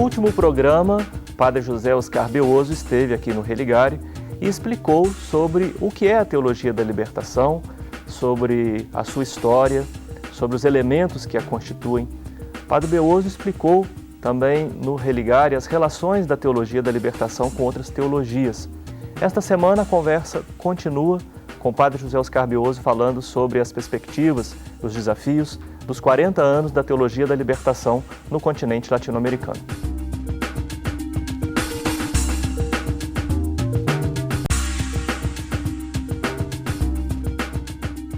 último programa, Padre José Oscar Beoso esteve aqui no Religare e explicou sobre o que é a teologia da libertação, sobre a sua história, sobre os elementos que a constituem. Padre Beoso explicou também no Religare as relações da teologia da libertação com outras teologias. Esta semana a conversa continua com o Padre José Oscar Beoso falando sobre as perspectivas, os desafios dos 40 anos da teologia da libertação no continente latino-americano.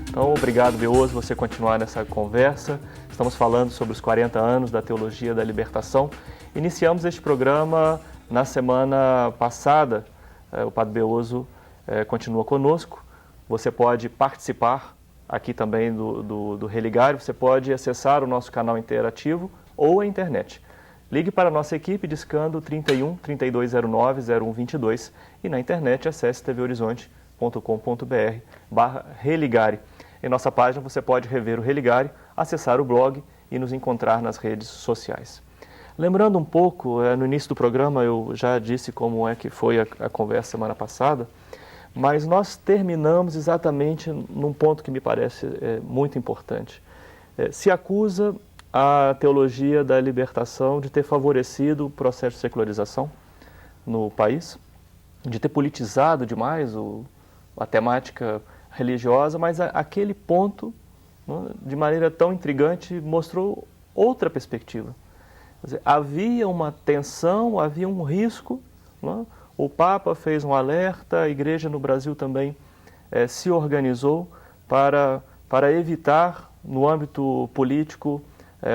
Então, obrigado, Beoso, você continuar nessa conversa. Estamos falando sobre os 40 anos da teologia da libertação. Iniciamos este programa na semana passada. O Padre Beoso continua conosco. Você pode participar aqui também do Religare. Você pode acessar o nosso canal interativo ou a internet. Ligue para a nossa equipe discando 31 3209 0122 e na internet acesse tvhorizonte.com.br/Religare. Em nossa página você pode rever o Religare, acessar o blog e nos encontrar nas redes sociais. Lembrando um pouco, no início do programa eu já disse como é que foi a conversa semana passada, mas nós terminamos exatamente num ponto que me parece muito importante. Se acusa a teologia da libertação de ter favorecido o processo de secularização no país, de ter politizado demais a temática religiosa, mas aquele ponto, de maneira tão intrigante, mostrou outra perspectiva. Quer dizer, havia uma tensão, havia um risco, o Papa fez um alerta, a Igreja no Brasil também se organizou para evitar, no âmbito político,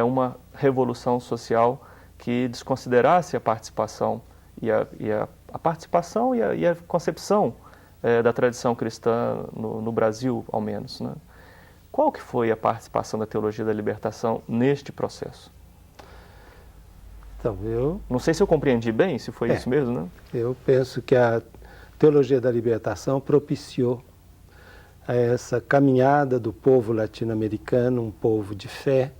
uma revolução social que desconsiderasse a participação e a participação e a concepção da tradição cristã no Brasil, ao menos, né? Qual que foi a participação da teologia da libertação neste processo? Então, não sei se eu compreendi bem, se foi isso mesmo, né? Eu penso que a teologia da libertação propiciou essa caminhada do povo latino-americano, um povo de fé,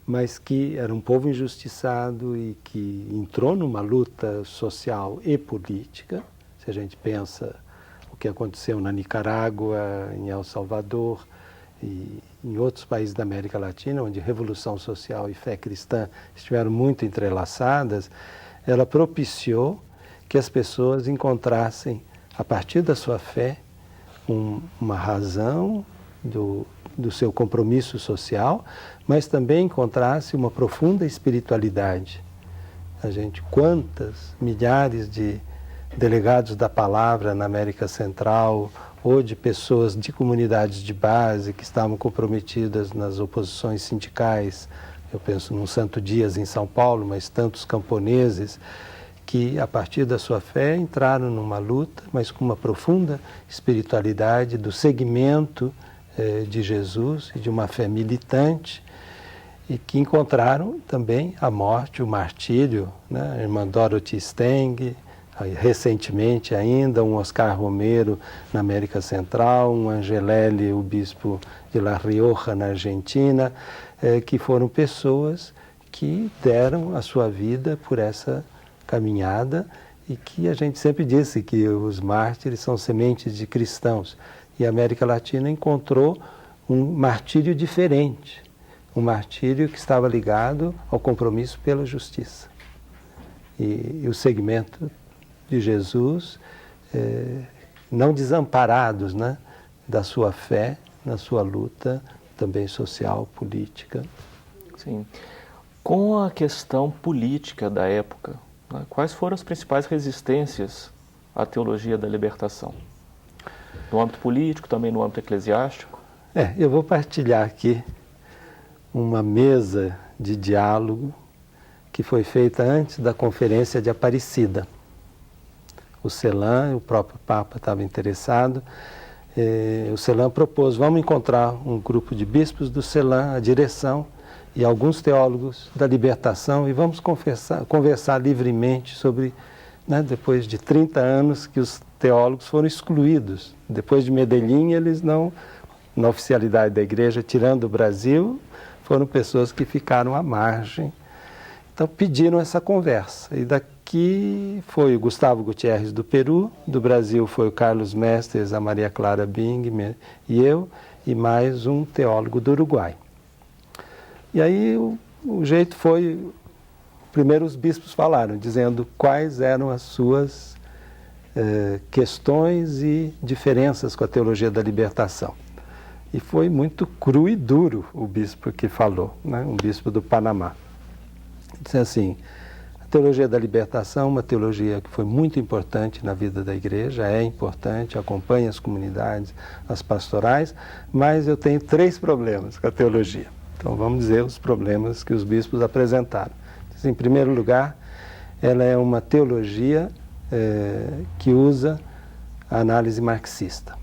mas que era um povo injustiçado e que entrou numa luta social e política. Se a gente pensa o que aconteceu na Nicarágua, em El Salvador e em outros países da América Latina, onde revolução social e fé cristã estiveram muito entrelaçadas, ela propiciou que as pessoas encontrassem, a partir da sua fé, uma razão do seu compromisso social, mas também encontrasse uma profunda espiritualidade. Quantas milhares de delegados da palavra na América Central ou de pessoas de comunidades de base que estavam comprometidas nas oposições sindicais, eu penso no Santo Dias em São Paulo, mas tantos camponeses que a partir da sua fé entraram numa luta, mas com uma profunda espiritualidade do seguimento de Jesus e de uma fé militante, e que encontraram também a morte, o martírio, né? A irmã Dorothy Steng, recentemente ainda um Oscar Romero na América Central, um Angelelli, o bispo de La Rioja na Argentina, que foram pessoas que deram a sua vida por essa caminhada e que a gente sempre disse que os mártires são sementes de cristãos. E a América Latina encontrou um martírio diferente, um martírio que estava ligado ao compromisso pela justiça. E o segmento de Jesus, não desamparados, né, da sua fé, na sua luta também social, política. Sim. Com a questão política da época, né, quais foram as principais resistências à teologia da libertação? No âmbito político, também no âmbito eclesiástico? Eu vou partilhar aqui uma mesa de diálogo que foi feita antes da Conferência de Aparecida. O CELAM, o próprio Papa estava interessado, o CELAM propôs, vamos encontrar um grupo de bispos do CELAM, a direção, e alguns teólogos da libertação, e vamos conversar livremente sobre, né, depois de 30 anos que os teólogos foram excluídos. Depois de Medellín, eles não, na oficialidade da igreja, tirando o Brasil, foram pessoas que ficaram à margem. Então pediram essa conversa. E daqui foi o Gustavo Gutierrez do Peru, do Brasil foi o Carlos Mestres, a Maria Clara Bing e eu, e mais um teólogo do Uruguai. E aí o jeito foi, primeiro os bispos falaram, dizendo quais eram as suas questões e diferenças com a teologia da libertação. E foi muito cru e duro o bispo que falou, né? Um bispo do Panamá. Disse assim, a teologia da libertação é uma teologia que foi muito importante na vida da igreja, é importante, acompanha as comunidades, as pastorais, mas eu tenho 3 problemas com a teologia. Então vamos dizer os problemas que os bispos apresentaram. Em primeiro lugar, ela é uma teologia que usa a análise marxista.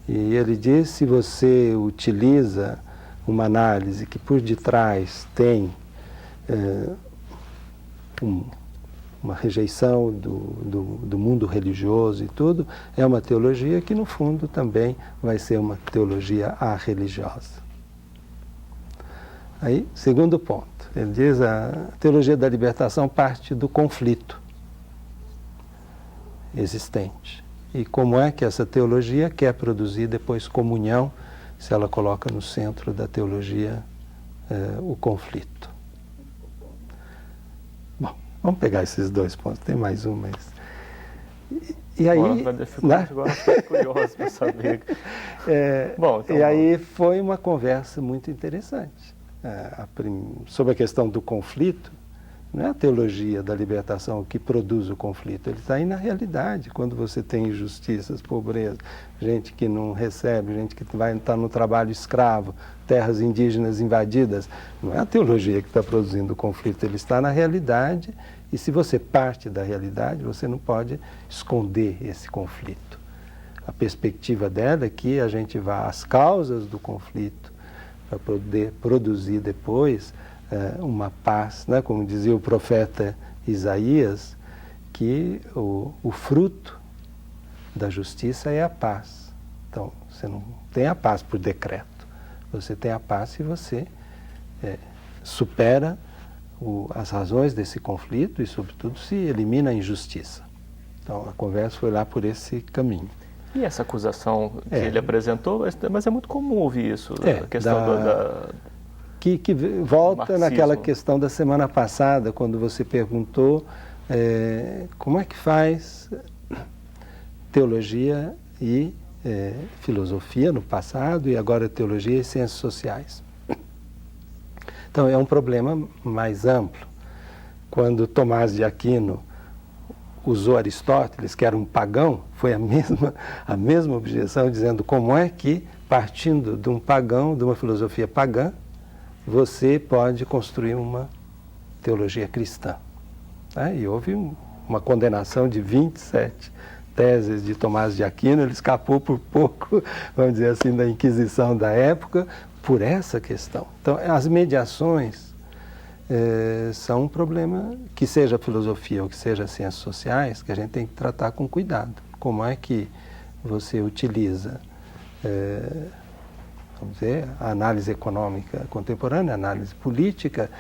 E ele diz, se você utiliza uma análise que por detrás tem uma rejeição do mundo religioso e tudo, é uma teologia que no fundo também vai ser uma teologia arreligiosa. Aí, segundo ponto, ele diz a teologia da libertação parte do conflito existente. E como é que essa teologia quer produzir depois comunhão, se ela coloca no centro da teologia o conflito. Bom, vamos pegar esses 2 pontos, tem mais um, mas... E aí... Agora fiquei curioso para saber. Bom, então, e aí foi uma conversa muito interessante. Sobre a questão do conflito, não é a teologia da libertação que produz o conflito, ele está aí na realidade, quando você tem injustiças, pobreza, gente que não recebe, gente que vai estar no trabalho escravo, terras indígenas invadidas, não é a teologia que está produzindo o conflito, ele está na realidade, e se você parte da realidade, você não pode esconder esse conflito. A perspectiva dela é que a gente vá às causas do conflito, para poder produzir depois uma paz, né? Como dizia o profeta Isaías, que o fruto da justiça é a paz. Então, você não tem a paz por decreto, você tem a paz se você supera as razões desse conflito e, sobretudo, se elimina a injustiça. Então, a conversa foi lá por esse caminho. E essa acusação que ele apresentou, mas é muito comum ouvir isso, a questão que volta marxismo. Naquela questão da semana passada, quando você perguntou como é que faz teologia e filosofia no passado e agora teologia e ciências sociais. Então é um problema mais amplo. Quando Tomás de Aquino usou Aristóteles, que era um pagão, foi a mesma objeção, dizendo como é que, partindo de um pagão, de uma filosofia pagã, você pode construir uma teologia cristã. E houve uma condenação de 27 teses de Tomás de Aquino, ele escapou por pouco, vamos dizer assim, da Inquisição da época, por essa questão. Então, as mediações são um problema, que seja filosofia ou que seja ciências sociais, que a gente tem que tratar com cuidado. Como é que você utiliza, vamos dizer, a análise econômica contemporânea, a análise política,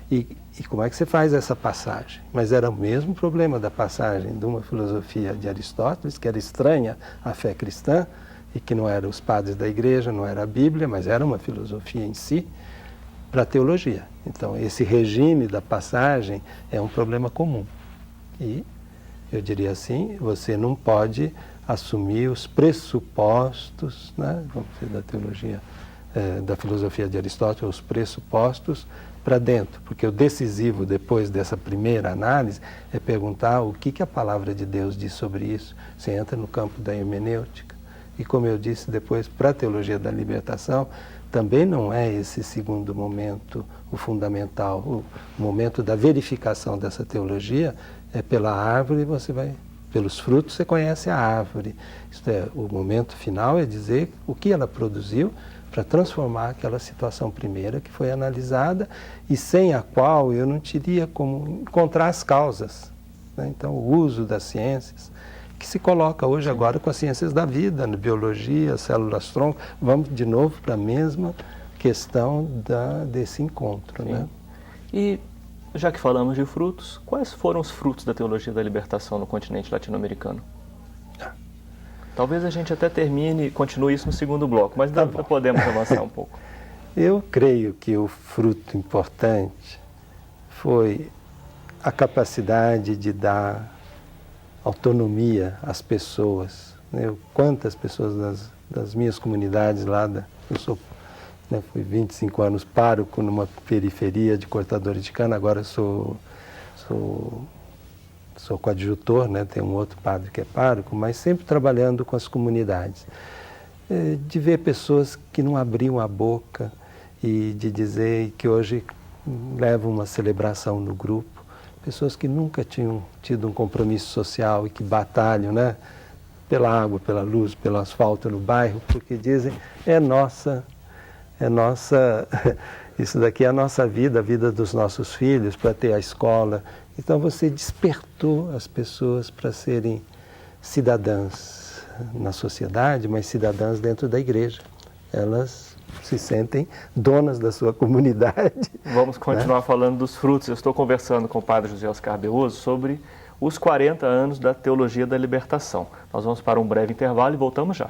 e como é que você faz essa passagem? Mas era o mesmo problema da passagem de uma filosofia de Aristóteles, que era estranha à fé cristã, e que não eram os padres da igreja, não era a Bíblia, mas era uma filosofia em si, para a teologia. Então, esse regime da passagem é um problema comum. E, eu diria assim, você não pode assumir os pressupostos, né, vamos dizer, da teologia, da filosofia de Aristóteles, os pressupostos para dentro, porque o decisivo depois dessa primeira análise é perguntar o que a palavra de Deus diz sobre isso. Você entra no campo da hermenêutica. E como eu disse depois, para a teologia da libertação, também não é esse segundo momento o fundamental. O momento da verificação dessa teologia é pela árvore, pelos frutos você conhece a árvore. Isto é, o momento final é dizer o que ela produziu para transformar aquela situação primeira que foi analisada e sem a qual eu não teria como encontrar as causas. Né? Então, o uso das ciências, que se coloca hoje agora com as ciências da vida, na biologia, células-tronco, vamos de novo para a mesma questão desse encontro. Né? E, já que falamos de frutos, quais foram os frutos da teologia da libertação no continente latino-americano? Talvez a gente até continue isso no segundo bloco, mas podemos avançar um pouco. Eu creio que o fruto importante foi a capacidade de dar autonomia às pessoas. Quantas pessoas das minhas comunidades lá, fui 25 anos pároco numa periferia de cortadores de cana, agora sou coadjutor, tem um outro padre que é pároco, mas sempre trabalhando com as comunidades. De ver pessoas que não abriam a boca e de dizer que hoje levam uma celebração no grupo, pessoas que nunca tinham tido um compromisso social e que batalham, pela água, pela luz, pelo asfalto no bairro, porque dizem, isso daqui é a nossa vida, a vida dos nossos filhos, para ter a escola. Então você despertou as pessoas para serem cidadãs na sociedade, mas cidadãs dentro da igreja. Elas se sentem donas da sua comunidade. Vamos continuar falando dos frutos. Eu estou conversando com o padre José Oscar Beoso sobre os 40 anos da teologia da libertação. Nós vamos para um breve intervalo e voltamos já.